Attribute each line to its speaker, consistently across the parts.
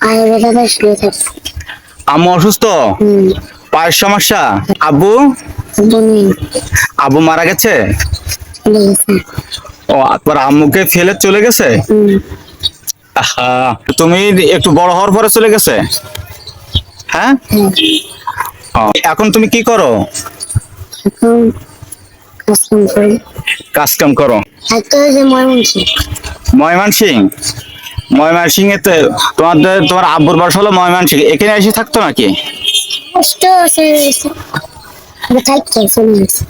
Speaker 1: আয়ুর্বেদা শুয়ে থাকি।
Speaker 2: আম্মু অসুস্থ? পায়ের সমস্যা? আব্বু?
Speaker 1: আব্বু নেই,
Speaker 2: আব্বু মারা গেছে?
Speaker 1: চলে গেছে।
Speaker 2: ও, একবার আম্মুকে ফেলে চলে গেছে? আহা, তুমি একটু বড় হওয়ার পরে চলে গেছে? হ্যাঁ।
Speaker 1: হ্যাঁ,
Speaker 2: ও, এখন তুমি কি করো?
Speaker 1: এখন কাজ কাম করি।
Speaker 2: কাজ কাম করো।
Speaker 1: একটা ওই যে ময়মনসিং।
Speaker 2: ময়মনসিং? ময়মনসিং এতে তোমার আব্বুর বাসা হলো ময়মনসিং, এখানে এসে থাকতো নাকি?
Speaker 1: কষ্ট চলে গেছে, থাকতে চলে গেছে।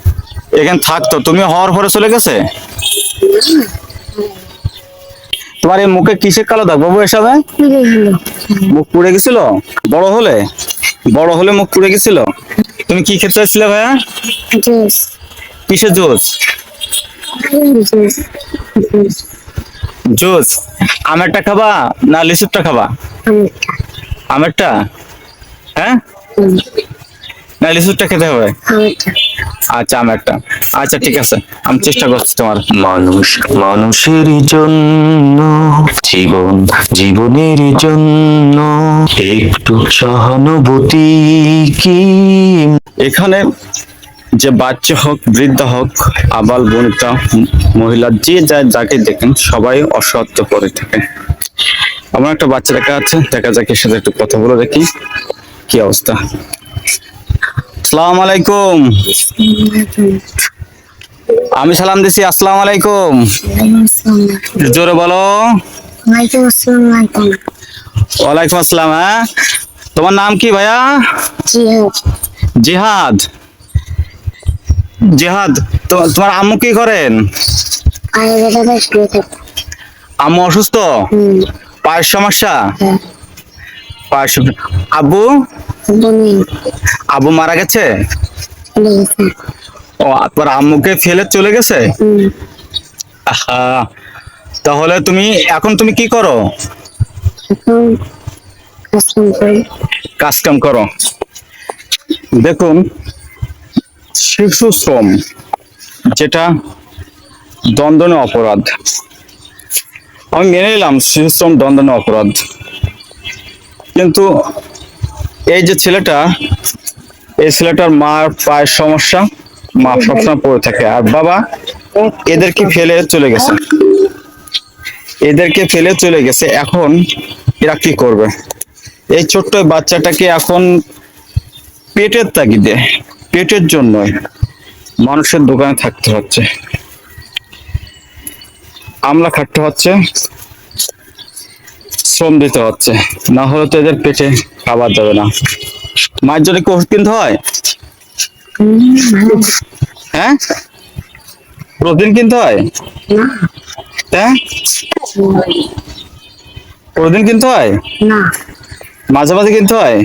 Speaker 2: এখানে থাকতো, তুমি হওয়ার পরে চলে গেছে? তোমার এই মুখে কিসের কালো দাগ বাবু এসবে?
Speaker 1: পুড়ে গেল।
Speaker 2: মুখ পুড়ে গেছিল? বড় হলে? বড় হলে মুখ পুড়ে গেছিল? তুমি কি খেতে চাইছিলে ভাইয়া?
Speaker 1: জুস,
Speaker 2: কিসের জুস?
Speaker 1: Juice, juice.
Speaker 2: জুস? আমেরটা খাবা না লিচুরটা খাবা?
Speaker 1: অনেকটা।
Speaker 2: আমেরটা? হ্যাঁ, না লিচুরটা খেতে হবে?
Speaker 1: অনেকটা।
Speaker 2: আচ্ছা, আমেরটা। আচ্ছা ঠিক আছে, আমি চেষ্টা করছি তোমার।
Speaker 3: মানুষ মানুষের জন্য, জীবন জীবনের জন্য একটু সহানুভূতি কি?
Speaker 2: এখানে যে বাচ্চা হোক, বৃদ্ধ হোক, আবাল বনিতা, মহিলা, যে যাকে দেখেন সবাই অসহায়ত্ব করে থাকে। আমার একটা বাচ্চা দেখা যাচ্ছে, দেখা যাক এর সাথে একটু কথা বলে দেখি কি অবস্থা। আসসালামু আলাইকুম। আমি সালাম দিছি, আসসালামু আলাইকুম। জোরে বলো।
Speaker 1: ওয়ালাইকুম আসসালাম।
Speaker 2: ওয়ালাইকুম আসসালাম। হ্যাঁ, তোমার নাম কি ভাইয়া?
Speaker 1: জিহাদ।
Speaker 2: জিহাদ? জিহাদ, তোমার আম্মু কি করেন?
Speaker 1: আয়ুর্বেদা শুয়ে থাকি।
Speaker 2: আম্মু অসুস্থ? পায়ের সমস্যা?
Speaker 1: হ্যাঁ,
Speaker 2: পায়ের আব্বু?
Speaker 1: আব্বু নেই,
Speaker 2: আব্বু মারা গেছে?
Speaker 1: চলে গেছে।
Speaker 2: ও, একবার আম্মুকে ফেলে চলে গেছে? আহা, তাহলে এখন তুমি কি করো?
Speaker 1: এখন কাজ কাম করি।
Speaker 2: কাজ কাম করো। দেখুন, শিশু শ্রম যেটা দণ্ডনীয় অপরাধ, আমি মেনে নিলাম শিশু শ্রম দণ্ডনীয় অপরাধ, কিন্তু এই যে ছেলেটা, এই ছেলেটার মার পায়ের সমস্যা, মা সবসময় পড়ে থাকে, আর বাবা এদেরকে ফেলে চলে গেছে। এদেরকে ফেলে চলে গেছে, এখন এরা কি করবে? এই ছোট্ট বাচ্চাটাকে এখন পেটের তাগিদে, পেটের জন্য মানুষের দোকানে থাকতে হচ্ছে, আমলা খাটতে হচ্ছে, শ্রম দিতে হচ্ছে, না হলে তো এদের পেটে খাবার যাবে না। মায়ের জন্য কি ওষুধ কিনতে হয়? হ্যাঁ, প্রতিদিন কিনতে হয়? হ্যাঁ, প্রতিদিন কিনতে হয়?
Speaker 1: না,
Speaker 2: মাঝে মাঝে কিনতে হয়?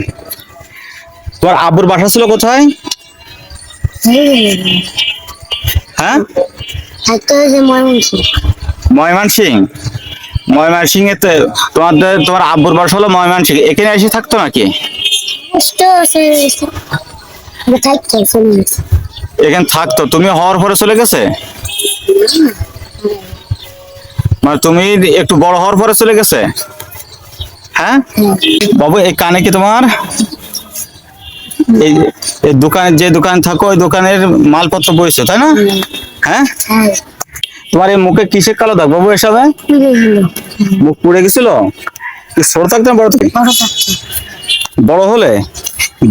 Speaker 2: তোমার আব্বুর বাসা ছিল কোথায়? হ্যাঁ,
Speaker 1: একটা ওই যে ময়মনসিং।
Speaker 2: ময়মনসিং? ময়মনসিং এতে তোমার আব্বুর বাসা হলো ময়মনসিং, এখানে এসে থাকতো নাকি?
Speaker 1: কষ্ট চলে গেছে, থাকতে চলে গেছে।
Speaker 2: এখানে থাকতো, তুমি হওয়ার পরে চলে গেছে? মানে তুমি একটু বড় হওয়ার পরে চলে গেছে? হ্যাঁ বাবু, এই কানে কি তোমার এই এই দোকানে, যে দোকানে থাকো ওই দোকানের মালপত্র বইছো তাই না? হ্যাঁ,
Speaker 1: হ্যাঁ,
Speaker 2: তোমার এই মুখে কিসের কালো দাগ বাবু এসবে?
Speaker 1: পুড়ে গেল।
Speaker 2: মুখ পুড়ে গেছিল? কি ছোট থাকতে না বড় থেকে?
Speaker 1: বড় থাকতে।
Speaker 2: বড় হলে?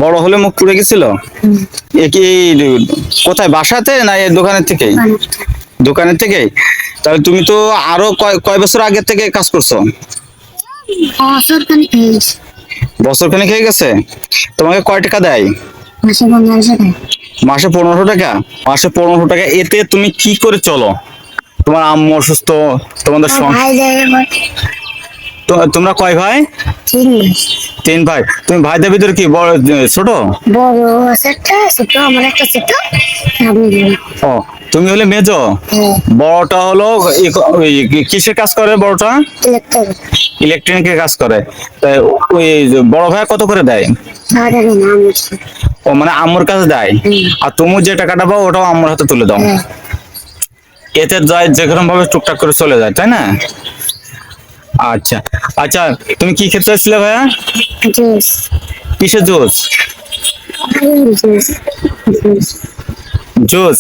Speaker 2: বড় হলে মুখ পুড়ে গেছিল? এ কি কোথায়, বাসাতে না এই দোকানের থেকেই? দোকানের থেকেই। তাহলে তুমি তো আরো কয় কয় বছর আগের থেকে কাজ করছো?
Speaker 1: বছর খানিক হয়ে গেছে।
Speaker 2: বছর খানিক হয়ে গেছে। তোমাকে কয় টাকা দেয়?
Speaker 1: মাসে 1500 টাকা।
Speaker 2: মাসে 1500 টাকা? মাসে 1500 টাকা, এতে তুমি কি করে চলো? তোমার আম্মু অসুস্থ, তোমাদের
Speaker 1: ভাই যায় আমার
Speaker 2: তোমরা কয় ভাই?
Speaker 1: 3 মাস।
Speaker 2: 3 ভাই। তুমি ভাইদের ভিতরে কি বড়, ছোট?
Speaker 1: বড় আছে একটা, ছোট আমার একটা ছোট। আমি বড়।
Speaker 2: ও, তুমি হলে মেজো?
Speaker 1: হ্যাঁ,
Speaker 2: বড়টা হলো ওই কিসের কাজ করে বড়টা?
Speaker 1: ইলেকট্রিক।
Speaker 2: ইলেকট্রনিকের কাজ করে। তা ওই বড় ভাই কত করে দেয়?
Speaker 1: সারা দিন আমি।
Speaker 2: ও, মানে আম্মুর কাছে দেয়, আর তুমি যে টাকাটা পাও ওটাও আম্মুর হাতে তুলে দাও।
Speaker 1: হ্যাঁ,
Speaker 2: এতে যায় যে কোনো ভাবে টুকটাক করে চলে যায় তাই না? আচ্ছা আচ্ছা, তুমি কি খেতে চাইছিলে ভাইয়া?
Speaker 1: জুস।
Speaker 2: কিসের জুস?
Speaker 1: জুস। জুস।
Speaker 2: জুস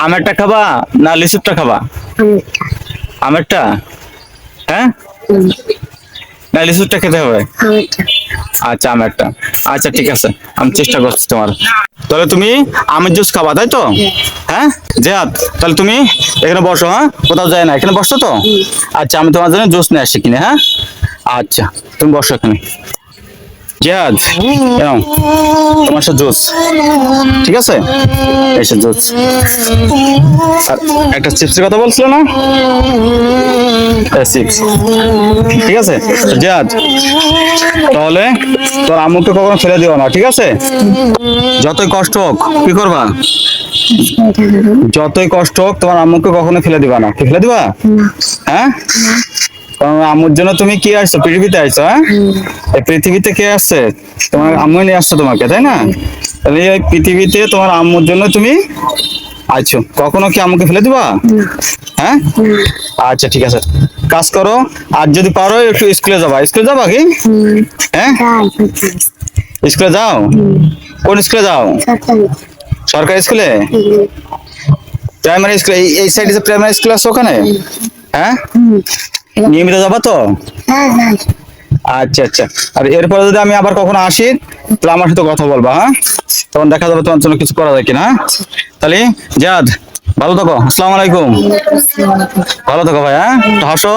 Speaker 2: আমেরটা খাবা না লিচুরটা খাবা?
Speaker 1: আমেরটা।
Speaker 2: আমেরটা? হ্যাঁ,
Speaker 1: হুম,
Speaker 2: না লিচুরটা খেতে হবে?
Speaker 1: আমেরটা।
Speaker 2: আচ্ছা আমেরটা। আচ্ছা ঠিক আছে, আমি চেষ্টা করছি তোমার। তাহলে তুমি আমের জুস খাবা তাই তো? হ্যাঁ জিহাদ, তাহলে তুমি এখানে বসো, হ্যাঁ কোথাও যায় না, এখানে বসো তো? আচ্ছা আমি তোমার জন্য জুস নিয়ে আসছি কিনে, হ্যাঁ। আচ্ছা তুমি বসো এখানে। জিহাদ নাও, তোমার সাথে জুস, ঠিক আছে? এসে জুস। আর একটা চিপসের কথা বলছিল না, চিপস, ঠিক আছে? জিহাদ, তাহলে তোর আম্মুকে কখনো ফেলে দিও না, ঠিক আছে? যতই কষ্ট হোক কি করবা? যতই কষ্ট হোক তোমার আম্মুকে কখনো ফেলে দিবা না, কি ফেলে দিবা? হ্যাঁ, কারণ আম্মুর জন্য তুমি কি আসছো, পৃথিবীতে আসছো, হ্যাঁ? এই পৃথিবীতে কে আসছে? তোমার আম্মু নিয়ে আসছো তোমাকে, তাই না? তাহলে এই পৃথিবীতে তোমার আম্মুর জন্য তুমি আছো, কখনো কি আম্মুকে ফেলে দিবা? হ্যাঁ, আচ্ছা ঠিক আছে, কাজ করো। আর যদি পারো একটু স্কুলে যাবা, স্কুলে যাবা কি? হ্যাঁ, স্কুলে যাও। কোন স্কুলে যাও? সরকারি স্কুলে? প্রাইমারি স্কুলে? এই সাইডে যে প্রাইমারি স্কুল আছে ওখানে? হ্যাঁ, নিয়মিত যাবা তো? আচ্ছা আচ্ছা। আর এরপরে যদি আমি আবার কখনো আসি তাহলে আমার সাথে কথা বলবা, হ্যাঁ? তখন দেখা যাবে তোমার জন্য কিছু করা যায় কিনা, হ্যাঁ? তাহলে জাদ, ভালো থাকো, আসসালামু আলাইকুম। ভালো থাকো ভাই, হ্যাঁ, একটু হাসো।